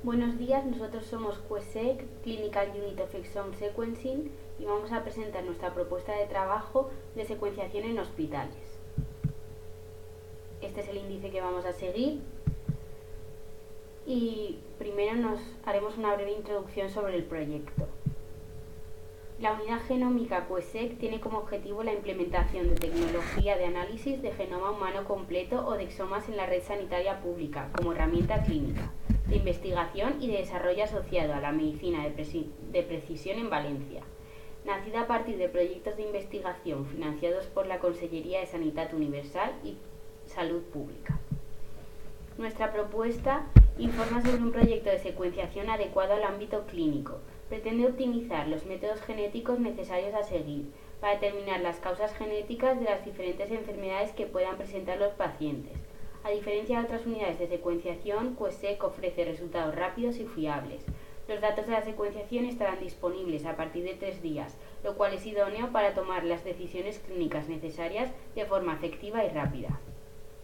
Buenos días, nosotros somos QSEC, Clinical Unit of Exome Sequencing, y vamos a presentar nuestra propuesta de trabajo de secuenciación en hospitales. Este es el índice que vamos a seguir y primero nos haremos una breve introducción sobre el proyecto. La unidad genómica QSEC tiene como objetivo la implementación de tecnología de análisis de genoma humano completo o de exomas en la red sanitaria pública como herramienta clínica, de investigación y de desarrollo asociado a la medicina de precisión en Valencia, nacida a partir de proyectos de investigación financiados por la Consellería de Sanitat Universal y Salud Pública. Nuestra propuesta informa sobre un proyecto de secuenciación adecuado al ámbito clínico. Pretende optimizar los métodos genéticos necesarios a seguir para determinar las causas genéticas de las diferentes enfermedades que puedan presentar los pacientes. A diferencia de otras unidades de secuenciación, QSEC ofrece resultados rápidos y fiables. Los datos de la secuenciación estarán disponibles a partir de 3 días, lo cual es idóneo para tomar las decisiones clínicas necesarias de forma efectiva y rápida.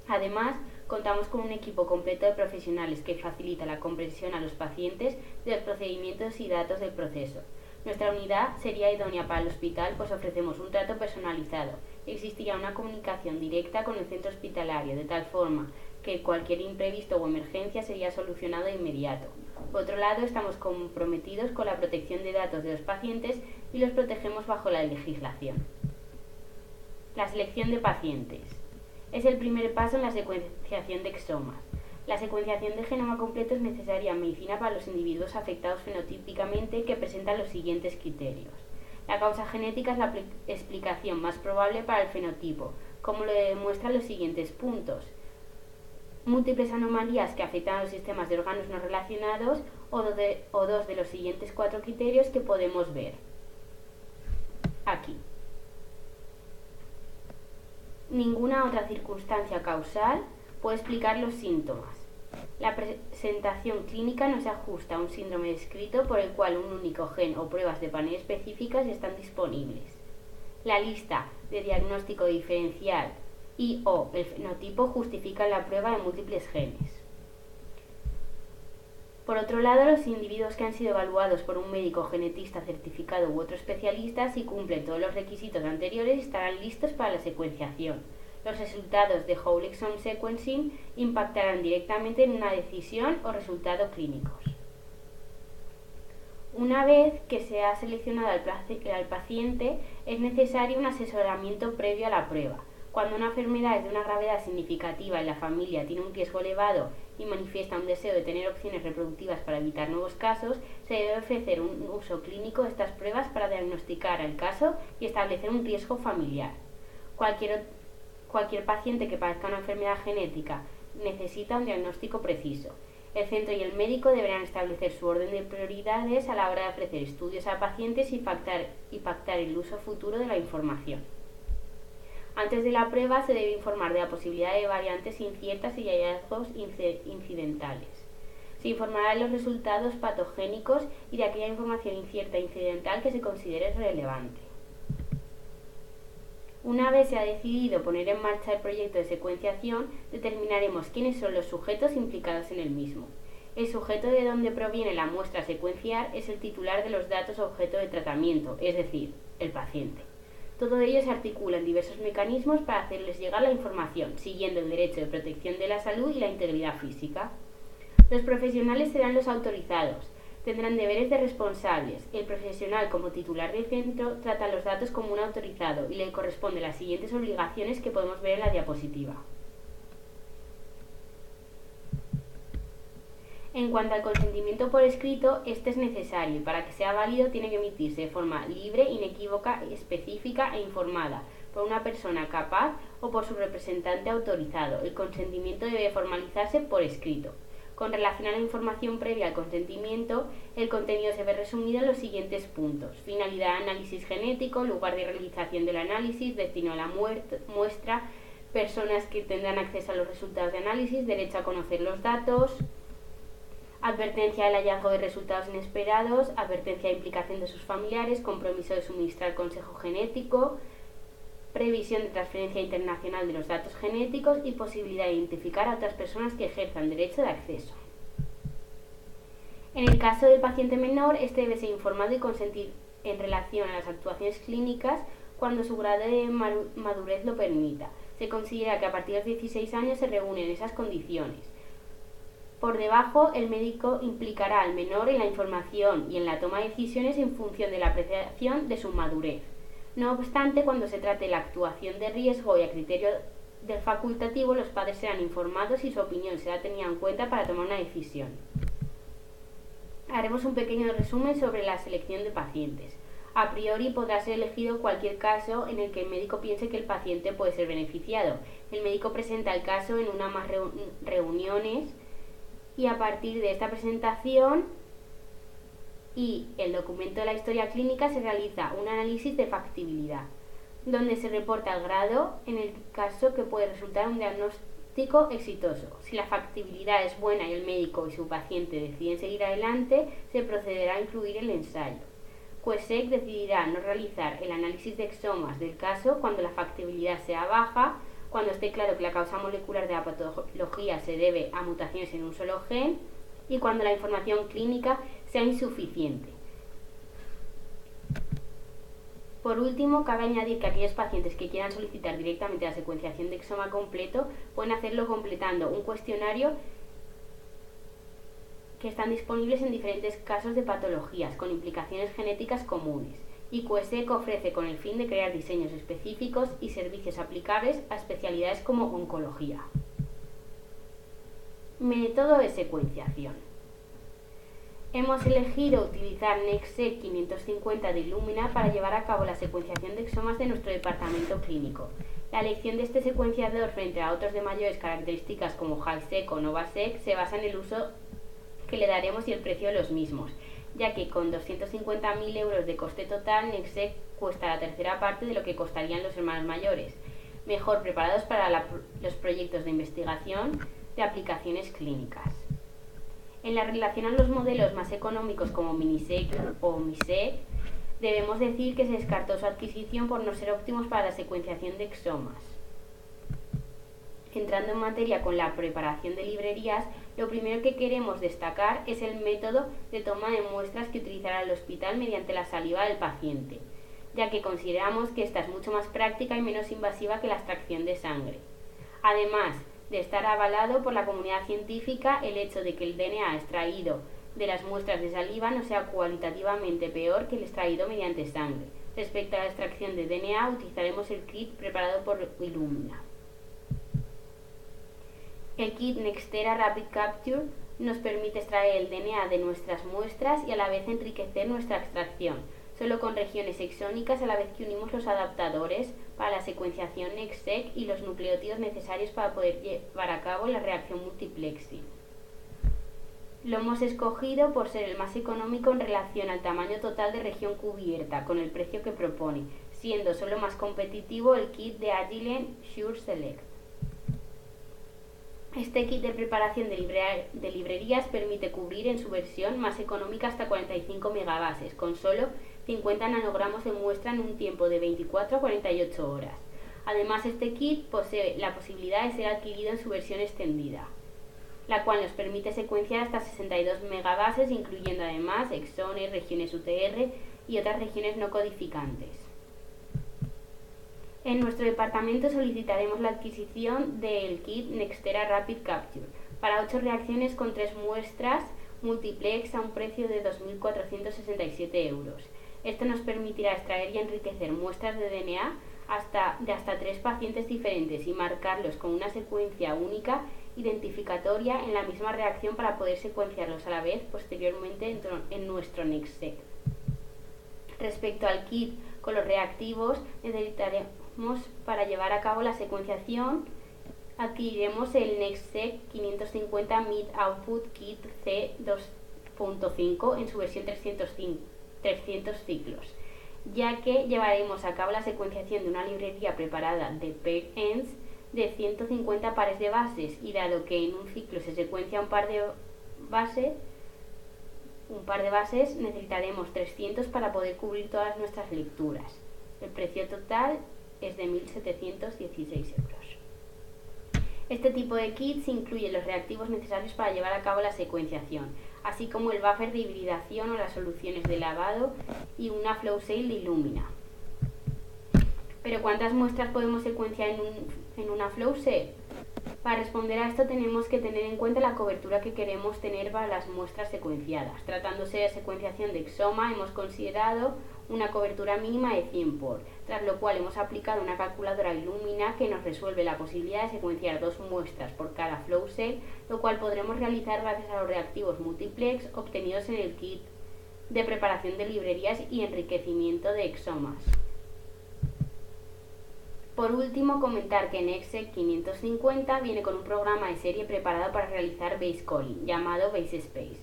Además, contamos con un equipo completo de profesionales que facilita la comprensión a los pacientes de los procedimientos y datos del proceso. Nuestra unidad sería idónea para el hospital, pues ofrecemos un trato personalizado. Existirá una comunicación directa con el centro hospitalario, de tal forma que cualquier imprevisto o emergencia sería solucionado de inmediato. Por otro lado, estamos comprometidos con la protección de datos de los pacientes y los protegemos bajo la legislación. La selección de pacientes es el primer paso en la secuenciación de exomas. La secuenciación de genoma completo es necesaria en medicina para los individuos afectados fenotípicamente que presentan los siguientes criterios. La causa genética es la explicación más probable para el fenotipo, como lo demuestran los siguientes puntos. Múltiples anomalías que afectan a los sistemas de órganos no relacionados o dos de los siguientes 4 criterios que podemos ver aquí. Ninguna otra circunstancia causal puede explicar los síntomas. La presentación clínica no se ajusta a un síndrome descrito por el cual un único gen o pruebas de panel específicas están disponibles. La lista de diagnóstico diferencial y/o el fenotipo justifican la prueba de múltiples genes. Por otro lado, los individuos que han sido evaluados por un médico genetista certificado u otro especialista, si cumplen todos los requisitos anteriores, estarán listos para la secuenciación. Los resultados de Whole Exome Sequencing impactarán directamente en una decisión o resultado clínicos. Una vez que se ha seleccionado al paciente, es necesario un asesoramiento previo a la prueba. Cuando una enfermedad es de una gravedad significativa en la familia, tiene un riesgo elevado y manifiesta un deseo de tener opciones reproductivas para evitar nuevos casos, se debe ofrecer un uso clínico de estas pruebas para diagnosticar el caso y establecer un riesgo familiar. Cualquier paciente que padezca una enfermedad genética necesita un diagnóstico preciso. El centro y el médico deberán establecer su orden de prioridades a la hora de ofrecer estudios a pacientes y pactar el uso futuro de la información. Antes de la prueba se debe informar de la posibilidad de variantes inciertas y hallazgos incidentales. Se informará de los resultados patogénicos y de aquella información incierta e incidental que se considere relevante. Una vez se ha decidido poner en marcha el proyecto de secuenciación, determinaremos quiénes son los sujetos implicados en el mismo. El sujeto de donde proviene la muestra a secuenciar es el titular de los datos objeto de tratamiento, es decir, el paciente. Todo ello se articula en diversos mecanismos para hacerles llegar la información, siguiendo el derecho de protección de la salud y la integridad física. Los profesionales serán los autorizados. Tendrán deberes de responsables. El profesional, como titular del centro, trata los datos como un autorizado y le corresponden las siguientes obligaciones que podemos ver en la diapositiva. En cuanto al consentimiento por escrito, este es necesario y para que sea válido tiene que emitirse de forma libre, inequívoca, específica e informada por una persona capaz o por su representante autorizado. El consentimiento debe formalizarse por escrito. Con relación a la información previa al consentimiento, el contenido se ve resumido en los siguientes puntos: finalidad de análisis genético, lugar de realización del análisis, destino a la muestra, personas que tendrán acceso a los resultados de análisis, derecho a conocer los datos, advertencia del hallazgo de resultados inesperados, advertencia de implicación de sus familiares, compromiso de suministrar consejo genético, previsión de transferencia internacional de los datos genéticos y posibilidad de identificar a otras personas que ejerzan derecho de acceso. En el caso del paciente menor, este debe ser informado y consentir en relación a las actuaciones clínicas cuando su grado de madurez lo permita. Se considera que a partir de los 16 años se reúnen esas condiciones. Por debajo, el médico implicará al menor en la información y en la toma de decisiones en función de la apreciación de su madurez. No obstante, cuando se trate la actuación de riesgo y a criterio del facultativo, los padres serán informados y su opinión será tenida en cuenta para tomar una decisión. Haremos un pequeño resumen sobre la selección de pacientes. A priori podrá ser elegido cualquier caso en el que el médico piense que el paciente puede ser beneficiado. El médico presenta el caso en una o más reuniones y a partir de esta presentación y el documento de la historia clínica se realiza un análisis de factibilidad, donde se reporta el grado en el caso que puede resultar un diagnóstico exitoso. Si la factibilidad es buena y el médico y su paciente deciden seguir adelante, se procederá a incluir el ensayo. QESEC decidirá no realizar el análisis de exomas del caso cuando la factibilidad sea baja, cuando esté claro que la causa molecular de la patología se debe a mutaciones en un solo gen y cuando la información clínica sea insuficiente. Por último, cabe añadir que aquellos pacientes que quieran solicitar directamente la secuenciación de exoma completo pueden hacerlo completando un cuestionario que están disponibles en diferentes casos de patologías con implicaciones genéticas comunes. Y QESEC ofrece con el fin de crear diseños específicos y servicios aplicables a especialidades como oncología. Método de secuenciación. Hemos elegido utilizar NextSeq 550 de Illumina para llevar a cabo la secuenciación de exomas de nuestro departamento clínico. La elección de este secuenciador frente a otros de mayores características como HiSeq o NovaSeq se basa en el uso que le daremos y el precio de los mismos, ya que con 250.000 euros de coste total, NextSeq cuesta la tercera parte de lo que costarían los hermanos mayores, mejor preparados para los proyectos de investigación de aplicaciones clínicas. En la relación a los modelos más económicos como Minisec o MiSeq, debemos decir que se descartó su adquisición por no ser óptimos para la secuenciación de exomas. Entrando en materia con la preparación de librerías, lo primero que queremos destacar es el método de toma de muestras que utilizará el hospital mediante la saliva del paciente, ya que consideramos que esta es mucho más práctica y menos invasiva que la extracción de sangre. Además de estar avalado por la comunidad científica, el hecho de que el DNA extraído de las muestras de saliva no sea cualitativamente peor que el extraído mediante sangre. Respecto a la extracción de DNA, utilizaremos el kit preparado por Illumina. El kit Nextera Rapid Capture nos permite extraer el DNA de nuestras muestras y a la vez enriquecer nuestra extracción, solo con regiones exónicas a la vez que unimos los adaptadores para la secuenciación NextSeq y los nucleótidos necesarios para poder llevar a cabo la reacción multiplexing. Lo hemos escogido por ser el más económico en relación al tamaño total de región cubierta, con el precio que propone, siendo solo más competitivo el kit de Agilent Sure Select. Este kit de preparación de librerías permite cubrir en su versión más económica hasta 45 megabases, con solo 50 nanogramos de muestra en un tiempo de 24 a 48 horas. Además, este kit posee la posibilidad de ser adquirido en su versión extendida, la cual nos permite secuenciar hasta 62 megabases, incluyendo además exones, regiones UTR y otras regiones no codificantes. En nuestro departamento solicitaremos la adquisición del kit Nextera Rapid Capture para 8 reacciones con 3 muestras multiplex a un precio de 2.467 euros. Esto nos permitirá extraer y enriquecer muestras de DNA de hasta 3 pacientes diferentes y marcarlos con una secuencia única identificatoria en la misma reacción para poder secuenciarlos a la vez posteriormente en nuestro NextSeq. Respecto al kit con los reactivos, necesitaremos para llevar a cabo la secuenciación, adquiriremos el NextSeq 550 Mid Output Kit C2.5 en su versión 300 ciclos, ya que llevaremos a cabo la secuenciación de una librería preparada de pair ends de 150 pares de bases, y dado que en un ciclo se secuencia un par de bases, necesitaremos 300 para poder cubrir todas nuestras lecturas. El precio total es de 1.716 euros. Este tipo de kits incluye los reactivos necesarios para llevar a cabo la secuenciación. así como el buffer de hibridación o las soluciones de lavado y una flow cell de Illumina. Pero ¿cuántas muestras podemos secuenciar en una flow cell? Para responder a esto tenemos que tener en cuenta la cobertura que queremos tener para las muestras secuenciadas. Tratándose de secuenciación de exoma, hemos considerado una cobertura mínima de 100 por, tras lo cual hemos aplicado una calculadora Illumina que nos resuelve la posibilidad de secuenciar 2 muestras por cada flow cell, lo cual podremos realizar gracias a los reactivos multiplex obtenidos en el kit de preparación de librerías y enriquecimiento de exomas. Por último, comentar que Nexec 550 viene con un programa de serie preparado para realizar base calling, llamado BaseSpace.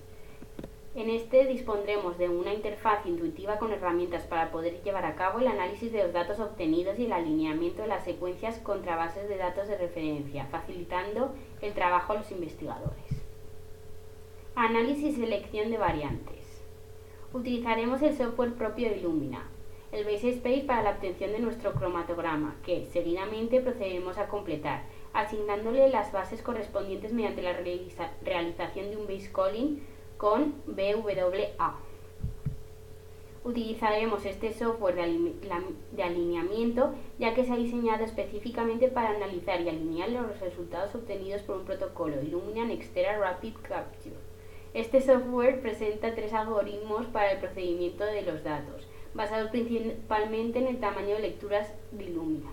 En este dispondremos de una interfaz intuitiva con herramientas para poder llevar a cabo el análisis de los datos obtenidos y el alineamiento de las secuencias contra bases de datos de referencia, facilitando el trabajo a los investigadores. Análisis y selección de variantes. Utilizaremos el software propio de Illumina, el BaseSpace, para la obtención de nuestro cromatograma, que seguidamente procederemos a completar, asignándole las bases correspondientes mediante la realización de un base calling con BWA. Utilizaremos este software de alineamiento, ya que se ha diseñado específicamente para analizar y alinear los resultados obtenidos por un protocolo Illumina Nextera Rapid Capture. Este software presenta 3 algoritmos para el procedimiento de los datos, basados principalmente en el tamaño de lecturas de Illumina.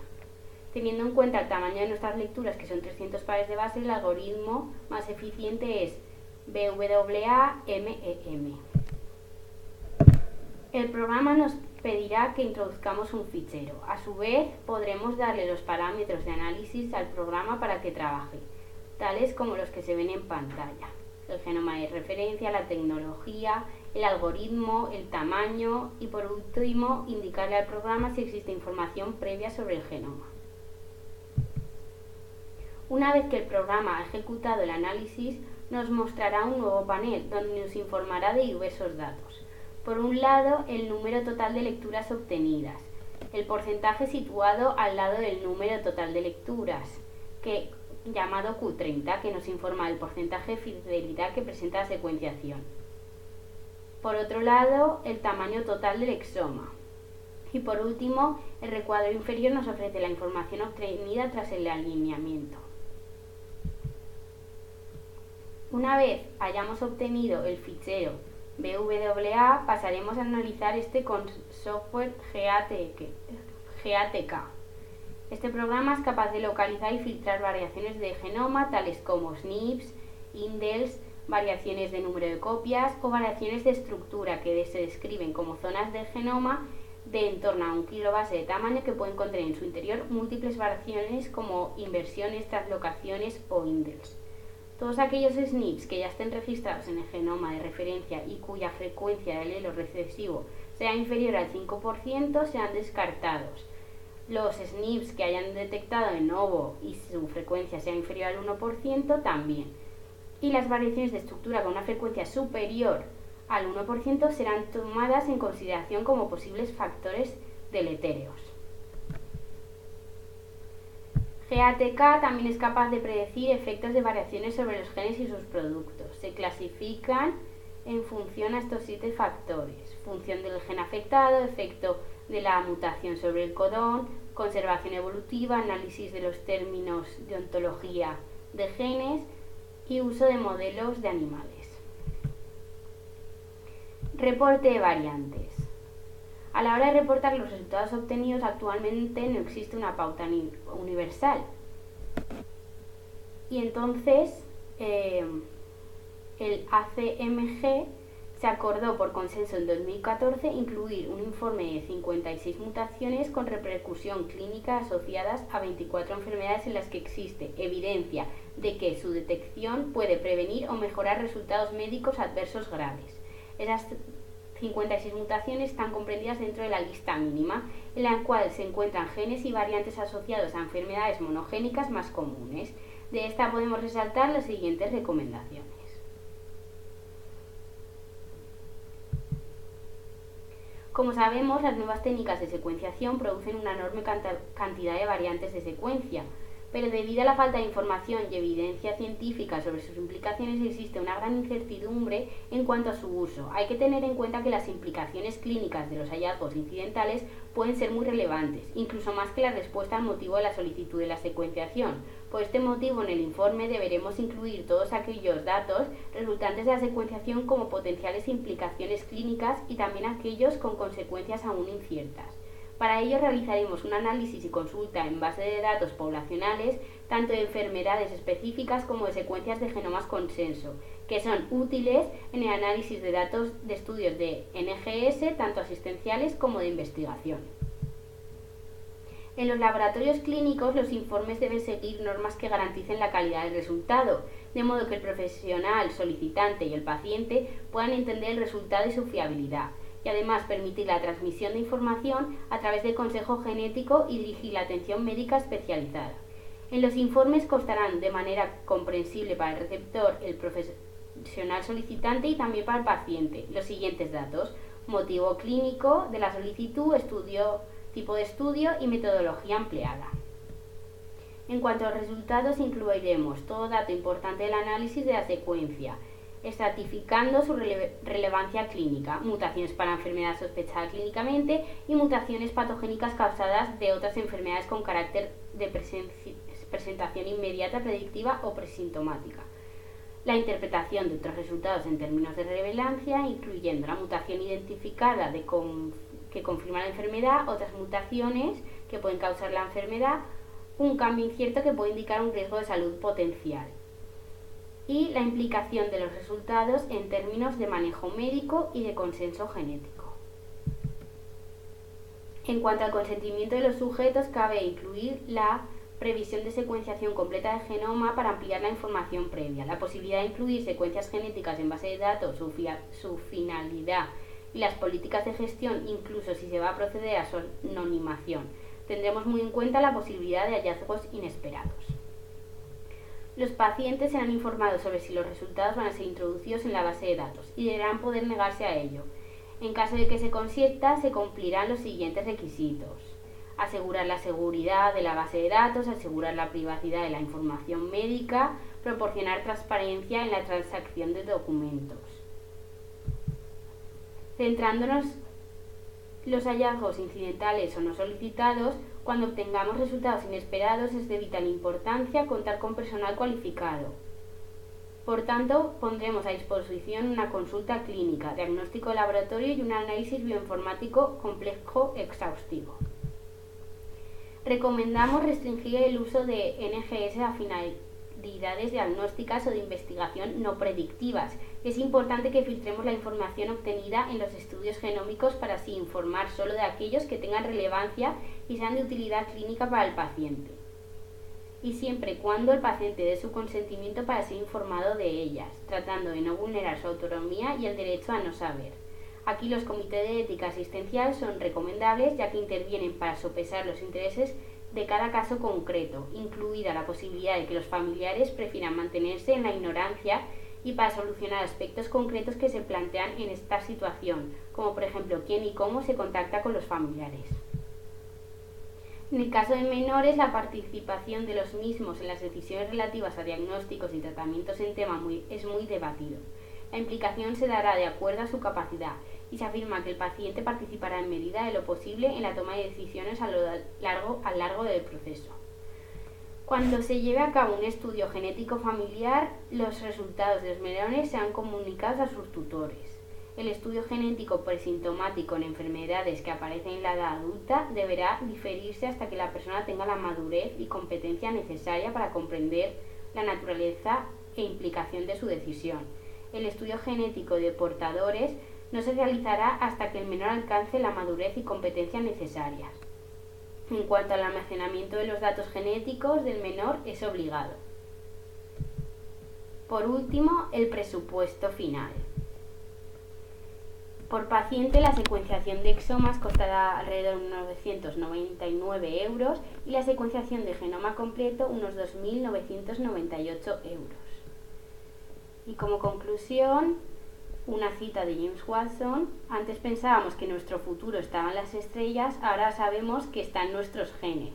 Teniendo en cuenta el tamaño de nuestras lecturas, que son 300 pares de base, el algoritmo más eficiente es BWA-MEM. El programa nos pedirá que introduzcamos un fichero. A su vez, podremos darle los parámetros de análisis al programa para que trabaje, tales como los que se ven en pantalla: el genoma de referencia, la tecnología, el algoritmo, el tamaño y, por último, indicarle al programa si existe información previa sobre el genoma. Una vez que el programa ha ejecutado el análisis, nos mostrará un nuevo panel donde nos informará de diversos datos. Por un lado, el número total de lecturas obtenidas, el porcentaje situado al lado del número total de lecturas, llamado Q30, que nos informa del porcentaje de fidelidad que presenta la secuenciación. Por otro lado, el tamaño total del exoma. Y por último, el recuadro inferior nos ofrece la información obtenida tras el alineamiento. Una vez hayamos obtenido el fichero BWA, pasaremos a analizar este con software GATK. Este programa es capaz de localizar y filtrar variaciones de genoma, tales como SNPs, indels, variaciones de número de copias o variaciones de estructura que se describen como zonas del genoma de en torno a 1 kilobase de tamaño, que pueden contener en su interior múltiples variaciones como inversiones, translocaciones o indels. Todos aquellos SNPs que ya estén registrados en el genoma de referencia y cuya frecuencia de alelo recesivo sea inferior al 5% serán descartados. Los SNPs que hayan detectado en ovo y su frecuencia sea inferior al 1% también. Y las variaciones de estructura con una frecuencia superior al 1% serán tomadas en consideración como posibles factores deletéreos. GATK también es capaz de predecir efectos de variaciones sobre los genes y sus productos. Se clasifican en función a estos 7 factores: función del gen afectado, efecto de la mutación sobre el codón, conservación evolutiva, análisis de los términos de ontología de genes y uso de modelos de animales. Reporte de variantes. A la hora de reportar los resultados obtenidos, actualmente no existe una pauta universal. Y entonces el ACMG se acordó por consenso en 2014 incluir un informe de 56 mutaciones con repercusión clínica asociadas a 24 enfermedades en las que existe evidencia de que su detección puede prevenir o mejorar resultados médicos adversos graves. Esas 56 mutaciones están comprendidas dentro de la lista mínima, en la cual se encuentran genes y variantes asociados a enfermedades monogénicas más comunes. De esta podemos resaltar las siguientes recomendaciones. Como sabemos, las nuevas técnicas de secuenciación producen una enorme cantidad de variantes de secuencia, pero debido a la falta de información y evidencia científica sobre sus implicaciones existe una gran incertidumbre en cuanto a su uso. Hay que tener en cuenta que las implicaciones clínicas de los hallazgos incidentales pueden ser muy relevantes, incluso más que la respuesta al motivo de la solicitud de la secuenciación. Por este motivo, en el informe deberemos incluir todos aquellos datos resultantes de la secuenciación como potenciales implicaciones clínicas y también aquellos con consecuencias aún inciertas. Para ello realizaremos un análisis y consulta en base de datos poblacionales, tanto de enfermedades específicas como de secuencias de genomas consenso, que son útiles en el análisis de datos de estudios de NGS, tanto asistenciales como de investigación. En los laboratorios clínicos, los informes deben seguir normas que garanticen la calidad del resultado, de modo que el profesional solicitante y el paciente puedan entender el resultado y su fiabilidad, y además permitir la transmisión de información a través del consejo genético y dirigir la atención médica especializada. En los informes constarán de manera comprensible para el receptor, el profesional solicitante y también para el paciente los siguientes datos: motivo clínico de la solicitud, tipo de estudio y metodología empleada. En cuanto a los resultados, incluiremos todo dato importante del análisis de la secuencia, estratificando su relevancia clínica, mutaciones para enfermedad sospechada clínicamente y mutaciones patogénicas causadas de otras enfermedades con carácter de presentación inmediata, predictiva o presintomática. La interpretación de otros resultados en términos de relevancia, incluyendo la mutación identificada que confirma la enfermedad, otras mutaciones que pueden causar la enfermedad, un cambio incierto que puede indicar un riesgo de salud potencial, y la implicación de los resultados en términos de manejo médico y de consenso genético. En cuanto al consentimiento de los sujetos, cabe incluir la previsión de secuenciación completa del genoma para ampliar la información previa, la posibilidad de incluir secuencias genéticas en base de datos, su finalidad y las políticas de gestión, incluso si se va a proceder a su anonimación. Tendremos muy en cuenta la posibilidad de hallazgos inesperados. Los pacientes serán informados sobre si los resultados van a ser introducidos en la base de datos y deberán poder negarse a ello. En caso de que se consienta, se cumplirán los siguientes requisitos: asegurar la seguridad de la base de datos, asegurar la privacidad de la información médica, proporcionar transparencia en la transacción de documentos. Centrándonos los hallazgos incidentales o no solicitados, cuando obtengamos resultados inesperados es de vital importancia contar con personal cualificado. Por tanto, pondremos a disposición una consulta clínica, diagnóstico de laboratorio y un análisis bioinformático complejo exhaustivo. Recomendamos restringir el uso de NGS a finalidades diagnósticas o de investigación no predictivas. Es importante que filtremos la información obtenida en los estudios genómicos para así informar solo de aquellos que tengan relevancia y sean de utilidad clínica para el paciente, y siempre y cuando el paciente dé su consentimiento para ser informado de ellas, tratando de no vulnerar su autonomía y el derecho a no saber. Aquí los comités de ética asistencial son recomendables, ya que intervienen para sopesar los intereses de cada caso concreto, incluida la posibilidad de que los familiares prefieran mantenerse en la ignorancia, y para solucionar aspectos concretos que se plantean en esta situación, como por ejemplo quién y cómo se contacta con los familiares. En el caso de menores, la participación de los mismos en las decisiones relativas a diagnósticos y tratamientos en tema es muy debatido. La implicación se dará de acuerdo a su capacidad y se afirma que el paciente participará en medida de lo posible en la toma de decisiones a lo largo del proceso. Cuando se lleve a cabo un estudio genético familiar, los resultados de los menores serán comunicados a sus tutores. El estudio genético presintomático en enfermedades que aparecen en la edad adulta deberá diferirse hasta que la persona tenga la madurez y competencia necesaria para comprender la naturaleza e implicación de su decisión. El estudio genético de portadores no se realizará hasta que el menor alcance la madurez y competencia necesarias. En cuanto al almacenamiento de los datos genéticos del menor, es obligado. Por último, el presupuesto final. Por paciente, la secuenciación de exomas costará alrededor de 999 euros y la secuenciación de genoma completo unos 2.998 euros. Y como conclusión, una cita de James Watson: antes pensábamos que nuestro futuro estaba en las estrellas, ahora sabemos que está en nuestros genes.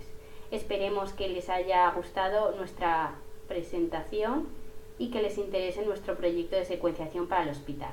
Esperemos que les haya gustado nuestra presentación y que les interese nuestro proyecto de secuenciación para el hospital.